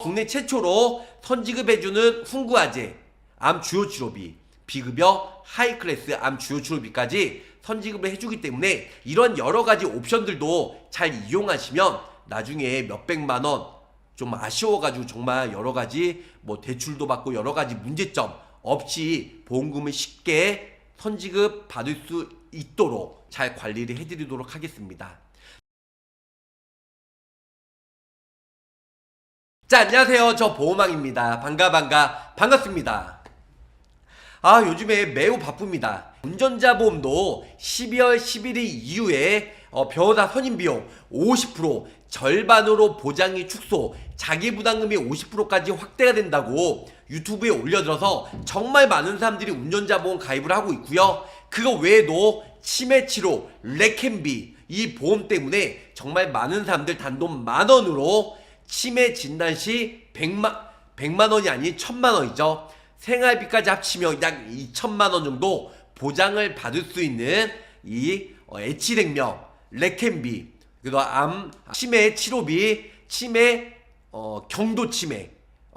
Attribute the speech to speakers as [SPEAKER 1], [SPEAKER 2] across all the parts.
[SPEAKER 1] 국내 최초로 선지급해주는 훈구화재, 암 주요 치료비, 비급여 하이클래스 암 주요 치료비까지 선지급을 해주기 때문에 이런 여러가지 옵션들도 잘 이용하시면 나중에 몇백만원 좀 아쉬워가지고 정말 여러가지 뭐 대출도 받고 여러가지 문제점 없이 보험금을 쉽게 선지급 받을 수 있도록 잘 관리를 해드리도록 하겠습니다. 자, 안녕하세요. 저 보호망입니다. 반갑습니다. 요즘에 매우 바쁩니다. 운전자 보험도 12월 11일 이후에 변호사 선임비용 50% 절반으로 보장이 축소, 자기부담금이 50%까지 확대가 된다고 유튜브에 올려들어서 정말 많은 사람들이 운전자 보험 가입을 하고 있고요. 그거 외에도 치매치료, 레캠비 이 보험 때문에 정말 많은 사람들 단돈 만원으로 치매 진단 시 100만 원이 아닌 1000만 원이죠. 생활비까지 합치면 약 2천만 원 정도 보장을 받을 수 있는 이 애치생명, 레캠비, 그리고 암, 치매 치료비, 치매, 경도 치매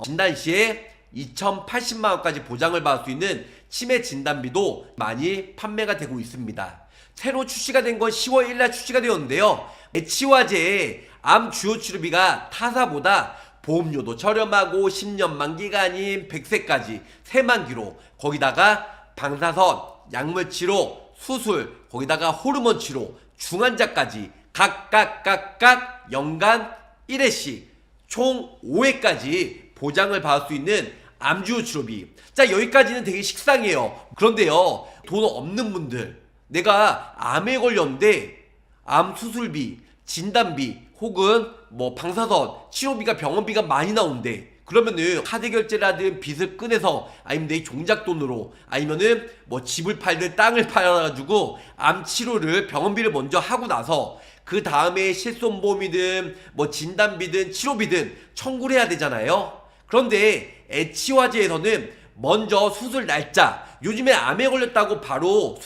[SPEAKER 1] 진단 시에 2,080만 원까지 보장을 받을 수 있는 치매 진단비도 많이 판매가 되고 있습니다. 새로 출시가 된 건 10월 1일 날 출시가 되었는데요. 애치화재의 암 주요 치료비가 타사보다 보험료도 저렴하고 10년 만기가 아닌 100세까지 세만기로, 거기다가 방사선, 약물치료, 수술, 거기다가 호르몬 치료, 중환자까지 각각 연간 1회씩 총 5회까지 보장을 받을 수 있는 암 주요 치료비. 자, 여기까지는 되게 식상해요. 그런데요, 돈 없는 분들, 내가 암에 걸렸는데 암 수술비, 진단비 혹은 뭐 방사선 치료비가 병원비가 많이 나오는데, 그러면은 카드 결제를 하든 빚을 꺼내서 아니면 내 종잣돈으로 아니면은 뭐 집을 팔든 땅을 팔아가지고 암 치료를 병원비를 먼저 하고 나서 그 다음에 실손보험이든 뭐 진단비든 치료비든 청구를 해야 되잖아요. 그런데 애치화재에서는 먼저 수술 날짜, 요즘에 암에 걸렸다고 바로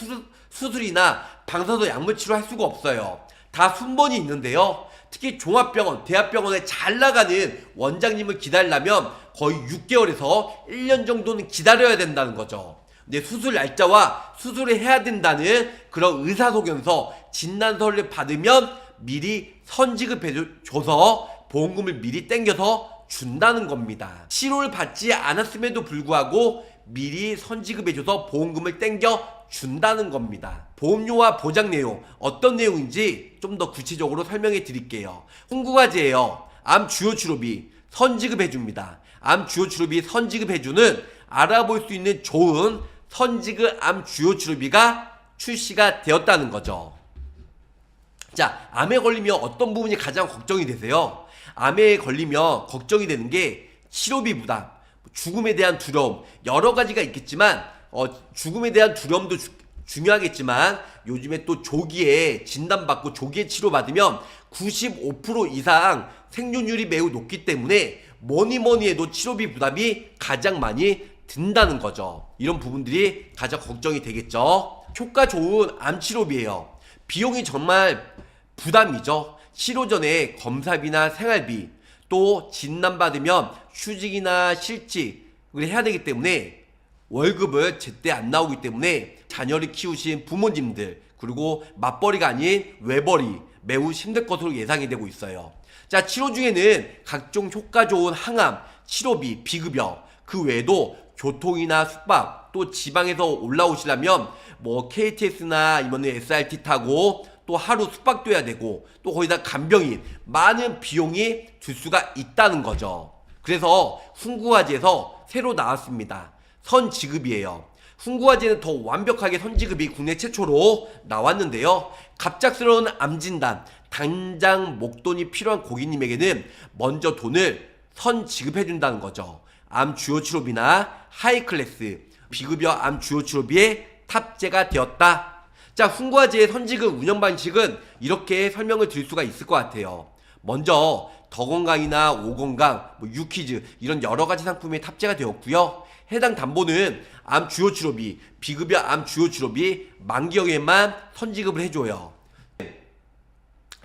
[SPEAKER 1] 수술이나 방사선 약물 치료할 수가 없어요. 다 순번이 있는데요. 특히 종합병원, 대학병원에 잘 나가는 원장님을 기다리려면 거의 6개월에서 1년 정도는 기다려야 된다는 거죠. 근데 수술 날짜와 수술을 해야 된다는 그런 의사소견서, 진단서를 받으면 미리 선지급해줘서 보험금을 미리 땡겨서 준다는 겁니다. 치료를 받지 않았음에도 불구하고 미리 선지급해줘서 보험금을 땡겨 준다는 겁니다. 보험료와 보장 내용 어떤 내용인지 좀 더 구체적으로 설명해 드릴게요. 훈구화재예요. 암 주요 치료비 선지급해 줍니다. 암 주요 치료비 선지급해 주는 알아볼 수 있는 좋은 선지급 암 주요 치료비가 출시가 되었다는 거죠. 자, 암에 걸리면 어떤 부분이 가장 걱정이 되세요? 암에 걸리면 걱정이 되는 게 치료비 부담, 죽음에 대한 두려움, 여러 가지가 있겠지만 죽음에 대한 두려움도 중요하겠지만 요즘에 또 조기에 진단받고 조기에 치료받으면 95% 이상 생존율이 매우 높기 때문에 뭐니 해도 치료비 부담이 가장 많이 든다는 거죠. 이런 부분들이 가장 걱정이 되겠죠. 효과 좋은 암 치료비예요. 비용이 정말 부담이죠. 치료 전에 검사비나 생활비, 또 진단받으면 휴직이나 실직을 해야 되기 때문에 월급을 제때 안 나오기 때문에 자녀를 키우신 부모님들, 그리고 맞벌이가 아닌 외벌이 매우 힘들 것으로 예상이 되고 있어요. 자, 치료 중에는 각종 효과 좋은 항암, 치료비, 비급여, 그 외에도 교통이나 숙박, 또 지방에서 올라오시려면 뭐 KTX나 이번에 SRT 타고 또 하루 숙박도 해야 되고 또 거기다 간병인, 많은 비용이 들 수가 있다는 거죠. 그래서 훈구화재에서 새로 나왔습니다. 선지급이에요. 훈구화재는 더 완벽하게 선지급이 국내 최초로 나왔는데요. 갑작스러운 암진단, 당장 목돈이 필요한 고객님에게는 먼저 돈을 선지급해준다는 거죠. 암 주요 치료비나 하이클래스, 비급여 암 주요 치료비에 탑재가 되었다. 자, 훈구화재의 선지급 운영 방식은 이렇게 설명을 드릴 수가 있을 것 같아요. 먼저 더건강이나 오건강, 유퀴즈 이런 여러가지 상품에 탑재가 되었고요. 해당 담보는 암 주요 치료비, 비급여 암 주요 치료비 만기형에만 선지급을 해줘요.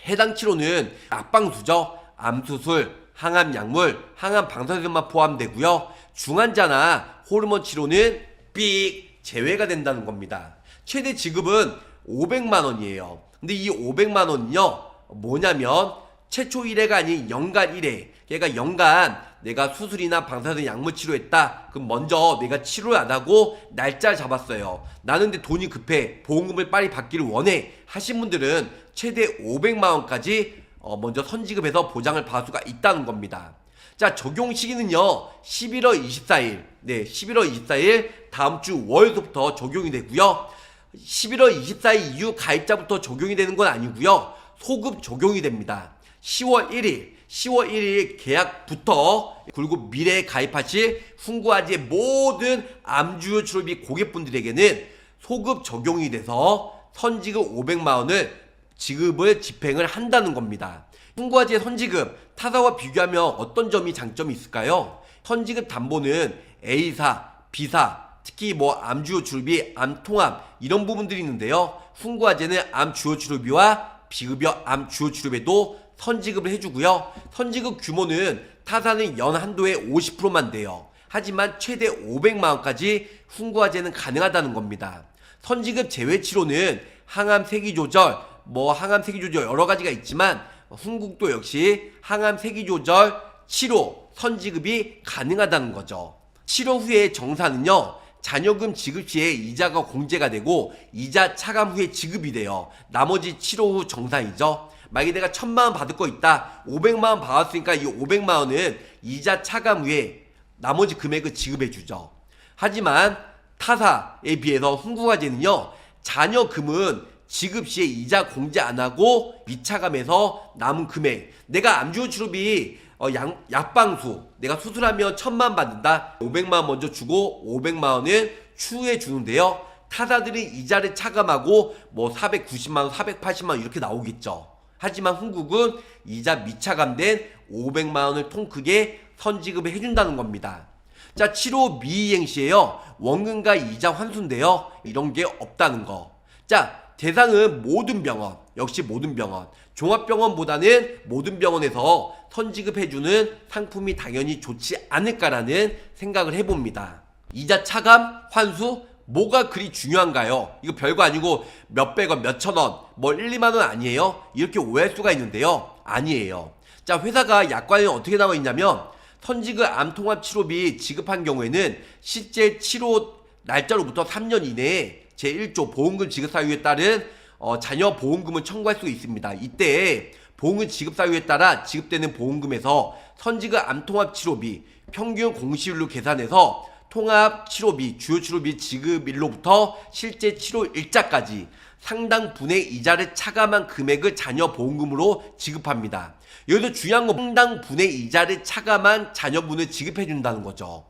[SPEAKER 1] 해당 치료는 앞방수죠. 암수술, 항암 약물, 항암 방사선만 포함되고요. 중환자나 호르몬 치료는 삑 제외가 된다는 겁니다. 최대 지급은 500만 원이에요. 근데 이 500만 원은요, 뭐냐면 최초 1회가 아닌 연간 1회. 그러니까 연간 내가 수술이나 방사선 약물 치료했다. 그럼 먼저 내가 치료를 안 하고 날짜 잡았어요. 나는 근데 돈이 급해. 보험금을 빨리 받기를 원해. 하신 분들은 최대 500만 원까지 먼저 선지급해서 보장을 받을 수가 있다는 겁니다. 자, 적용 시기는요, 11월 24일. 네, 11월 24일 다음 주 월요일부터 적용이 되고요. 11월 24일 이후 가입자부터 적용이 되는 건 아니고요. 소급 적용이 됩니다. 10월 1일 계약부터, 그리고 미래에 가입하실 훈구아지의 모든 암주요 치료비 고객분들에게는 소급 적용이 돼서 선지급 500만 원을 지급을 집행을 한다는 겁니다. 훈구아지의 선지급 타사와 비교하면 어떤 점이 장점이 있을까요? 선지급 담보는 A사, B사, 특히 암 주요 치료비, 암 통합 이런 부분들이 있는데요. 훈구아지는 암 주요 치료비와 비급여 암 주요 치료비도 선지급을 해주고요. 선지급 규모는 타사는 연 한도의 50%만 돼요. 하지만 최대 500만 원까지 훈구아지는 가능하다는 겁니다. 선지급 제외 치료는 항암 세기 조절, 항암 세기 조절 여러 가지가 있지만 훈국도 역시 항암 세기 조절 치료 선지급이 가능하다는 거죠. 치료 후에 정산은요, 잔여금 지급 시에 이자가 공제가 되고 이자 차감 후에 지급이 돼요. 나머지 치료 후 정산이죠. 만약에 내가 1000만 원 받을 거 있다, 500만 원 받았으니까 이 500만 원은 이자 차감 후에 나머지 금액을 지급해 주죠. 하지만 타사에 비해서 훈구아지는요, 잔여금은 지급 시에 이자 공제 안 하고 미차감해서 남은 금액, 내가 암주요 치료비 약방수 내가 수술하면 1000만 원 받는다, 500만 원 먼저 주고 500만 원은 추후에 주는데요. 타사들이 이자를 차감하고 490만 원, 480만 원 이렇게 나오겠죠. 하지만 훈국은 이자 미차감된 500만 원을 통 크게 선지급을 해준다는 겁니다. 자, 치료 미이행 시에요, 원금과 이자 환수인데요, 이런 게 없다는 거. 자, 대상은 모든 병원, 역시 모든 병원, 종합병원보다는 모든 병원에서 선지급해주는 상품이 당연히 좋지 않을까라는 생각을 해봅니다. 이자 차감, 환수, 뭐가 그리 중요한가요? 이거 별거 아니고 몇백원, 몇천원, 1, 2만 원 아니에요? 이렇게 오해할 수가 있는데요, 아니에요. 자, 회사가 약관에 어떻게 나와 있냐면, 선지급 암통합 치료비 지급한 경우에는 실제 치료 날짜로부터 3년 이내에 제1조 보험금 지급 사유에 따른 자녀 보험금을 청구할 수 있습니다. 이때 보험금 지급 사유에 따라 지급되는 보험금에서 선지급 암통합 치료비 평균 공시율로 계산해서 통합 치료비, 주요 치료비 지급일로부터 실제 치료 일자까지 상당 분의 이자를 차감한 금액을 자녀 보험금으로 지급합니다. 여기서 중요한 건 상당 분의 이자를 차감한 자녀분을 지급해 준다는 거죠.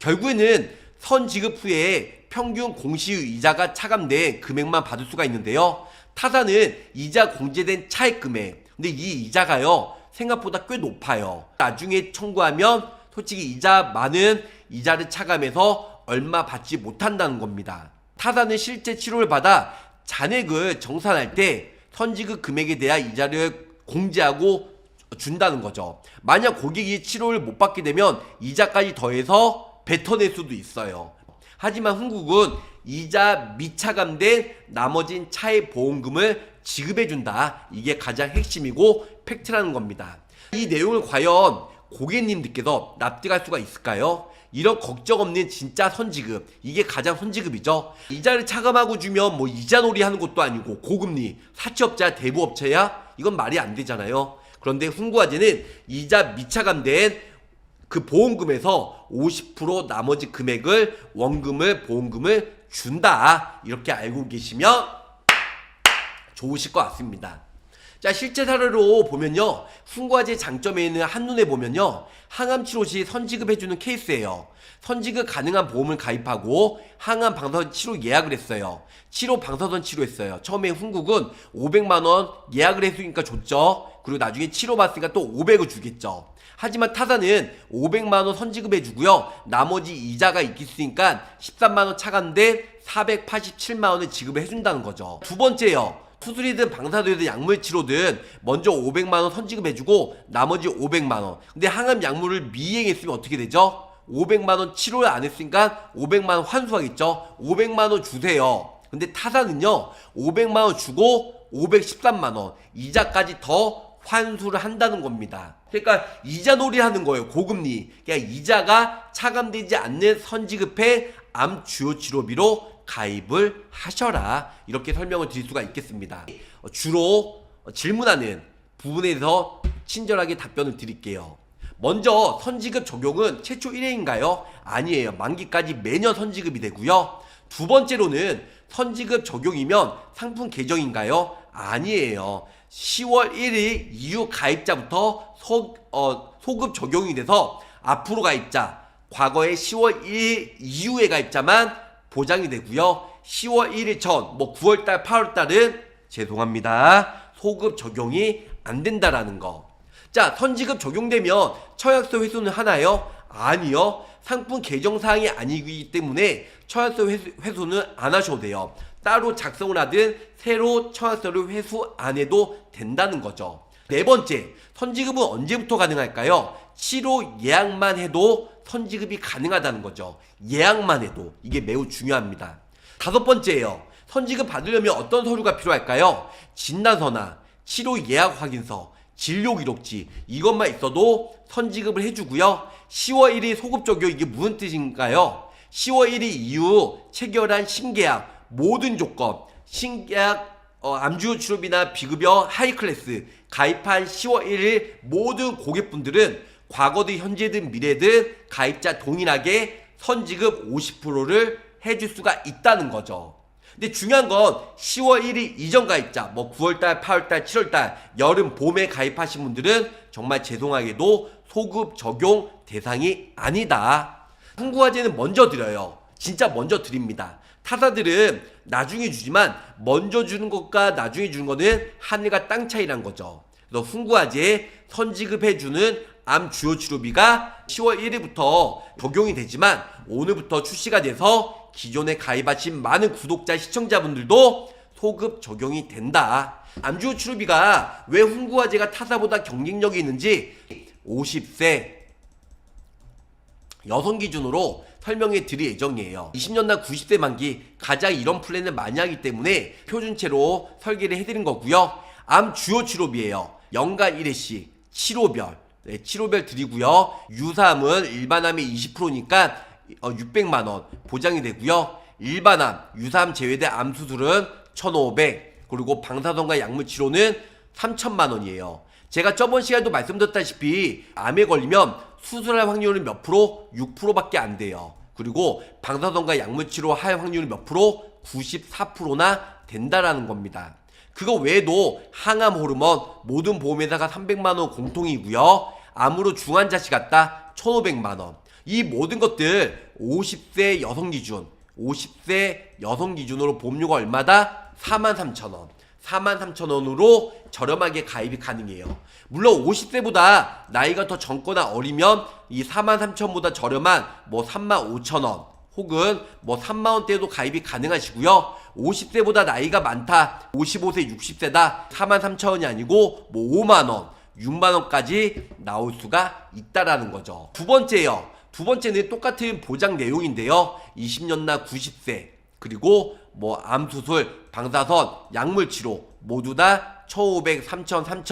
[SPEAKER 1] 결국에는 선지급 후에 평균 공시유 이자가 차감된 금액만 받을 수가 있는데요. 타사는 이자 공제된 차액 금액, 근데 이 이자가요, 생각보다 꽤 높아요. 나중에 청구하면 솔직히 이자 많은 이자를 차감해서 얼마 받지 못한다는 겁니다. 타사는 실제 치료를 받아 잔액을 정산할 때 선지급 금액에 대한 이자를 공제하고 준다는 거죠. 만약 고객이 치료를 못 받게 되면 이자까지 더해서 뱉어낼 수도 있어요. 하지만 훈국은 이자 미차감된 나머진 차액 보험금을 지급해준다. 이게 가장 핵심이고 팩트라는 겁니다. 이 내용을 과연 고객님들께서 납득할 수가 있을까요? 이런 걱정 없는 진짜 선지급, 이게 가장 선지급이죠. 이자를 차감하고 주면 이자놀이 하는 것도 아니고 고금리, 사채업자야 대부업체야? 이건 말이 안 되잖아요. 그런데 훈구아지는 이자 미차감된 그 보험금에서 50% 나머지 금액을 원금을 보험금을 준다. 이렇게 알고 계시면 좋으실 것 같습니다. 자, 실제 사례로 보면요, 훈구아지의 장점에 있는 한눈에 보면요, 항암 치료 시 선지급 해주는 케이스예요. 선지급 가능한 보험을 가입하고 항암 방사선 치료 예약을 했어요. 치료 방사선 치료했어요. 처음에 훈국은 500만원 예약을 했으니까 줬죠. 그리고 나중에 치료 받으니까 또 500을 주겠죠. 하지만 타사는 500만원 선지급해주고요, 나머지 이자가 있겠으니까 13만원 차감된 487만원을 지급을 해준다는 거죠. 두 번째요, 수술이든 방사선이든 약물치료든 먼저 500만원 선지급해주고 나머지 500만원. 근데 항암 약물을 미행했으면 어떻게 되죠? 500만원 치료를 안 했으니까 500만원 환수하겠죠. 500만원 주세요. 근데 타사는요 500만원 주고 513만원 이자까지 더 환수를 한다는 겁니다. 그러니까 이자놀이 하는 거예요. 고금리. 그러니까 이자가 차감되지 않는 선지급해 암 주요치료비로 가입을 하셔라. 이렇게 설명을 드릴 수가 있겠습니다. 주로 질문하는 부분에 대해서 친절하게 답변을 드릴게요. 먼저 선지급 적용은 최초 1회인가요? 아니에요. 만기까지 매년 선지급이 되고요. 두 번째로는 선지급 적용이면 상품 개정인가요? 아니에요. 10월 1일 이후 가입자부터 소급 적용이 돼서 앞으로 가입자, 과거에 10월 1일 이후의 가입자만 보장이 되고요. 10월 1일 전, 9월달, 8월달은 죄송합니다. 소급 적용이 안 된다라는 거. 자, 선지급 적용되면 처약서 회수는 하나요? 아니요. 상품 개정사항이 아니기 때문에 처약서 회수는 안 하셔도 돼요. 따로 작성을 하든 새로 처약서를 회수 안 해도 된다는 거죠. 네 번째, 선지급은 언제부터 가능할까요? 치료 예약만 해도 선지급이 가능하다는 거죠. 예약만 해도. 이게 매우 중요합니다. 다섯 번째예요. 선지급 받으려면 어떤 서류가 필요할까요? 진단서나 치료 예약 확인서, 진료기록지 이것만 있어도 선지급을 해주고요. 10월 1일 소급 적용 이게 무슨 뜻인가요? 10월 1일 이후 체결한 신계약 모든 조건, 신계약 암주요 치료비나 비급여 하이클래스 가입한 10월 1일 모든 고객분들은 과거든 현재든 미래든 가입자 동일하게 선지급 50%를 해줄 수가 있다는 거죠. 근데 중요한 건 10월 1일 이전 가입자, 9월달, 8월달, 7월달, 여름, 봄에 가입하신 분들은 정말 죄송하게도 소급 적용 대상이 아니다. 항구화재는 먼저 드려요. 진짜 먼저 드립니다. 타사들은 나중에 주지만 먼저 주는 것과 나중에 주는 거는 하늘과 땅 차이란 거죠. 그래서 훈구화재 선지급해주는 암 주요 치료비가 10월 1일부터 적용이 되지만 오늘부터 출시가 돼서 기존에 가입하신 많은 구독자 시청자분들도 소급 적용이 된다. 암 주요 치료비가 왜 훈구화재가 타사보다 경쟁력이 있는지 50세 여성 기준으로 설명해 드릴 예정이에요. 20년당 90세 만기 가장 이런 플랜을 많이 하기 때문에 표준체로 설계를 해드린 거고요. 암 주요 치료비예요. 연간 1회씩 치료별 치료별 드리고요. 유사암은 일반암이 20%니까 600만원 보장이 되고요. 일반암, 유사암 제외된 암 수술은 1,500, 그리고 방사선과 약물 치료는 3,000만원이에요. 제가 저번 시간에도 말씀드렸다시피 암에 걸리면 수술할 확률은 몇 프로? 6%밖에 안 돼요. 그리고 방사선과 약물 치료할 확률은 몇 프로? 94%나 된다라는 겁니다. 그거 외에도 항암 호르몬 모든 보험회사가 300만원 공통이고요. 암으로 중환자실 갔다 1,500만원. 이 모든 것들 50세 여성 기준 50세 여성 기준으로 보험료가 얼마다? 43,000원. 43,000원으로 저렴하게 가입이 가능해요. 물론 50세보다 나이가 더 젊거나 어리면 이 43,000원보다 저렴한 35,000원 혹은 3만원대에도 가입이 가능하시고요. 50세보다 나이가 많다, 55세, 60세다 43,000원이 아니고 5만원, 6만원까지 나올 수가 있다라는 거죠. 두 번째요. 두 번째는 똑같은 보장 내용인데요. 20년나 90세 그리고 암수술, 방사선, 약물치료 모두 다 1,500, 3,000, 3,000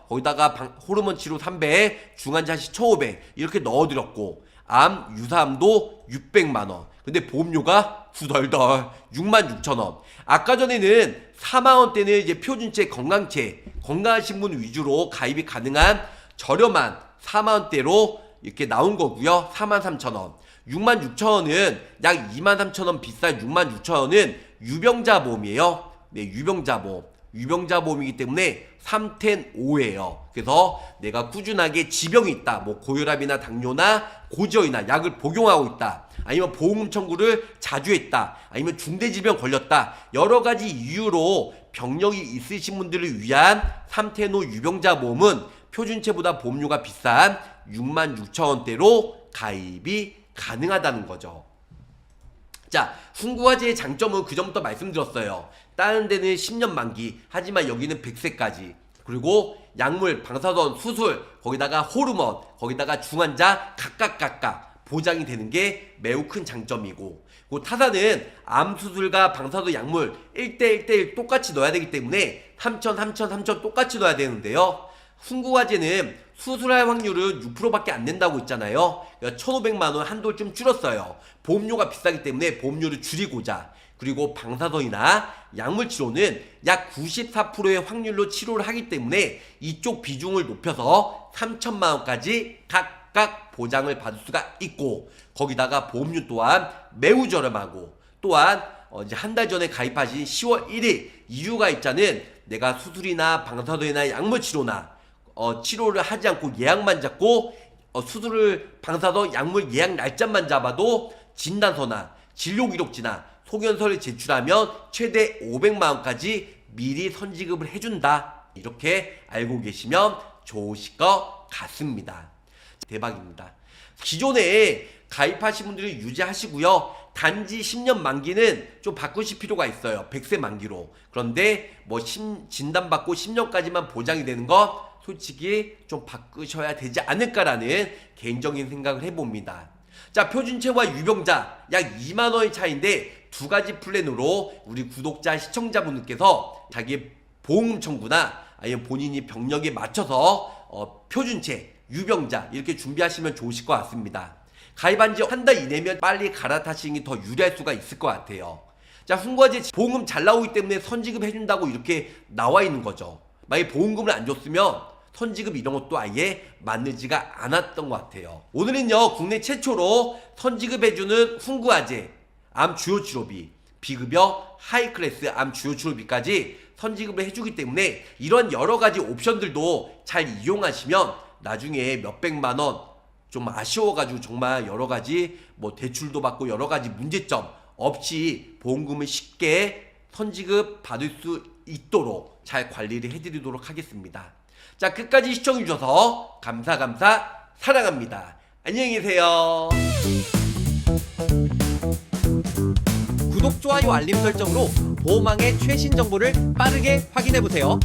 [SPEAKER 1] 거기다가 호르몬 치료 300, 중환자실 1,500 이렇게 넣어드렸고 암, 유사암도 600만원. 근데 보험료가 후덜덜 66,000원. 아까 전에는 4만원대는 이제 표준체 건강체 건강하신 분 위주로 가입이 가능한 저렴한 4만원대로 이렇게 나온 거고요. 43,000원. 66,000원은 약 23,000원 비싼 66,000원은 유병자 보험이에요. 네, 유병자 보험. 유병자 보험이기 때문에 3텐 5예요. 그래서 내가 꾸준하게 지병이 있다. 고혈압이나 당뇨나 고지혈이나 약을 복용하고 있다. 아니면 보험금 청구를 자주 했다. 아니면 중대질병 걸렸다. 여러 가지 이유로 병력이 있으신 분들을 위한 3텐 5 유병자 보험은 표준체보다 보험료가 비싼 66,000원대로 가입이 가능하다는 거죠. 자, 훈구화재의 장점은 그 전부터 말씀드렸어요. 다른 데는 10년 만기, 하지만 여기는 100세까지. 그리고 약물, 방사선, 수술, 거기다가 호르몬, 거기다가 중환자 각각 보장이 되는 게 매우 큰 장점이고, 그 타사는 암 수술과 방사선 약물 1대1대1 똑같이 넣어야 되기 때문에 3천 똑같이 넣어야 되는데요. 훈구화제는 수술할 확률은 6%밖에 안 된다고 있잖아요. 1,500만 원 한도 좀 줄었어요. 보험료가 비싸기 때문에 보험료를 줄이고자. 그리고 방사선이나 약물 치료는 약 94%의 확률로 치료를 하기 때문에 이쪽 비중을 높여서 3천만 원까지 각각 보장을 받을 수가 있고, 거기다가 보험료 또한 매우 저렴하고, 또한 이제 한 달 전에 가입하신 10월 1일 이유가입자는 내가 수술이나 방사선이나 약물 치료나 치료를 하지 않고 예약만 잡고 수술을 방사선 약물 예약 날짜만 잡아도 진단서나 진료기록지나 소견서를 제출하면 최대 500만원까지 미리 선지급을 해준다. 이렇게 알고 계시면 좋으실 것 같습니다. 대박입니다. 기존에 가입하신 분들은 유지하시고요. 단지 10년 만기는 좀 바꾸실 필요가 있어요. 100세 만기로. 그런데 뭐 진단받고 10년까지만 보장이 되는 거 솔직히 좀 바꾸셔야 되지 않을까라는 개인적인 생각을 해봅니다. 자, 표준체와 유병자 약 2만원의 차이인데 두 가지 플랜으로 우리 구독자 시청자분들께서 자기 보험금 청구나 아니면 본인이 병력에 맞춰서 표준체, 유병자 이렇게 준비하시면 좋으실 것 같습니다. 가입한 지 한 달 이내면 빨리 갈아타시는 게 더 유리할 수가 있을 것 같아요. 자, 훈구화제 보험금 잘 나오기 때문에 선지급 해준다고 이렇게 나와 있는 거죠. 만약에 보험금을 안 줬으면 선지급 이런 것도 아예 맞는지가 않았던 것 같아요. 오늘은요, 국내 최초로 선지급 해주는 훈구화제 암 주요 치료비, 비급여 하이클래스 암 주요 치료비까지 선지급을 해주기 때문에 이런 여러 가지 옵션들도 잘 이용하시면 나중에 몇백만 원 좀 아쉬워가지고 정말 여러 가지 뭐 대출도 받고 여러 가지 문제점 없이 보험금을 쉽게 선지급 받을 수 있도록 잘 관리를 해드리도록 하겠습니다. 자, 끝까지 시청해주셔서 감사 사랑합니다. 안녕히 계세요.
[SPEAKER 2] 구독, 좋아요, 알림 설정으로 보험왕의 최신 정보를 빠르게 확인해보세요.